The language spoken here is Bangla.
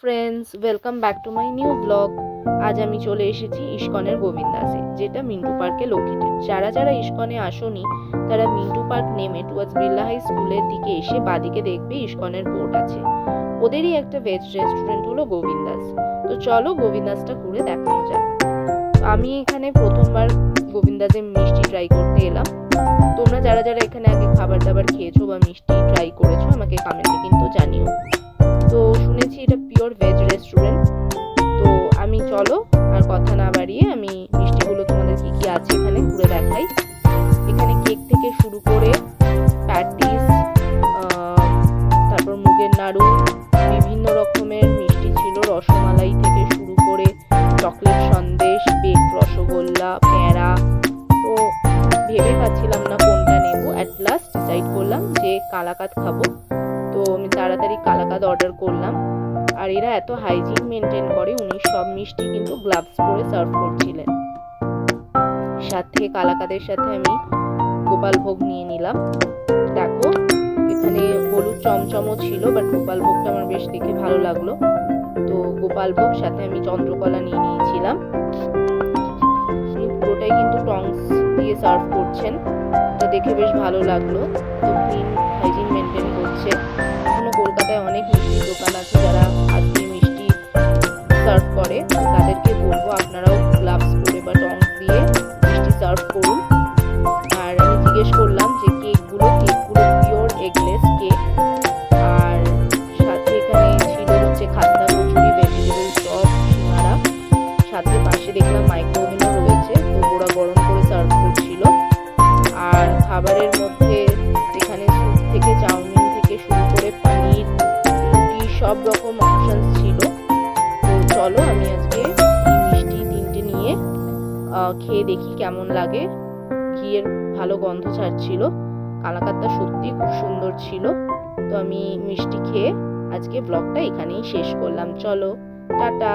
Friends, welcome back to my new blog. আজ আমি চলে এসেছি ইস্কনের গোবিন্দাসে, যেটা মিন্টু পার্কে লোকেটেড। যারা যারা ইস্কনে আসোনি তারা মিন্টু পার্ক নেমে টুয়ার্ডস বিড়লা হাই স্কুলের দিকে এসে বাদিকে দেখবে ইস্কনের বোর্ড আছে। ওদেরই একটা ভেজ রেস্টুরেন্ট হলো গোবিন্দাস। তো চলো গোবিন্দাসটা ঘুরে দেখানো যাক। আমি এখানে প্রথমবার গোবিন্দাসে মিষ্টি ট্রাই করতে এলাম। তোমরা যারা যারা এখানে আগে খাবার দাবার খেয়েছো বা মিষ্টি ট্রাই করেছো আমাকে কমেন্টে কিন্তু জানিও। তো শুনেছি এটা পিওর ভেজ রেস্টুরেন্ট। তো আমি চলো আর কথা না বাড়িয়ে আমি মিষ্টিগুলো তোমাদের কি কি আছে এখানে ঘুরে দেখাই। এখানে কেক থেকে শুরু করে প্যাটিস, তারপর মুগের নাড়ু, বিভিন্ন রকমের মিষ্টি ছিল, রসমালাই থেকে শুরু করে চকলেট সন্দেশ, বেক রসগোল্লা, প্যাঁড়া। তো ভেবে পাচ্ছিলাম না কোনটা নেব। অ্যাট লাস্ট ডিসাইড করলাম যে কালাকাঁদ খাবো। তো আমি তাড়াতাড়ি কালাকাঁদ অর্ডার করলাম। আর এরা এত হাইজিন মেনটেন করে, উনি সব মিষ্টি কিন্তু গ্লাভস পরে সার্ভ করছিলেন। সাথে কালাকাঁদের সাথে আমি গোপাল ভোগ নিয়ে নিলাম। দেখো এখানে হলুদ চমচমও ছিল, বাট গোপাল ভোগটা আমার বেশ দেখে ভালো লাগলো। তো গোপাল ভোগ সাথে আমি চন্দ্রকলা নিয়ে নিয়েছিলাম। পুরোটাই কিন্তু টংস দিয়ে সার্ভ করছেন, এটা দেখে বেশ ভালো লাগলো। তো ক্লিন হাইজিন মেনটেন করছে। এখনো কলকাতায় অনেক মিষ্টির দোকান আছে যারা আজকে মিষ্টি সার্ভ করে। তাদেরকে বলবো আপনারাও গ্লাভস পরে বা টংস দিয়ে মিষ্টি সার্ভ করুন। আর আমি জিজ্ঞেস করলাম যে কেকগুলো পিওর এগলেস কেক। আর সাথে এখানে ছিল হচ্ছে খাস্তা কচুরি, ভেজিটেবল চপ, সিঙ্গারা। সাথে পাশে দেখলাম মাইক্রো ওভেনও রয়েছে, তো ওরা গরম করে সার্ভ করছিল। আর খাবারের মধ্যে এখানে স্যুপ থেকে চাউমিন থেকে শুরু করে পনির, রুটি, সব রকম অপশনস ছিল। তো চলো আমি আজকে মিষ্টি তিনটে নিয়ে খেয়ে দেখি কেমন লাগে। ঘিয়ের ভালো গন্ধ ছাড়ছিল, কালাকাঁদটা সত্যি খুব সুন্দর ছিল। তো আমি মিষ্টি খেয়ে আজকে ব্লগটা এখানেই শেষ করলাম। চলো টাটা।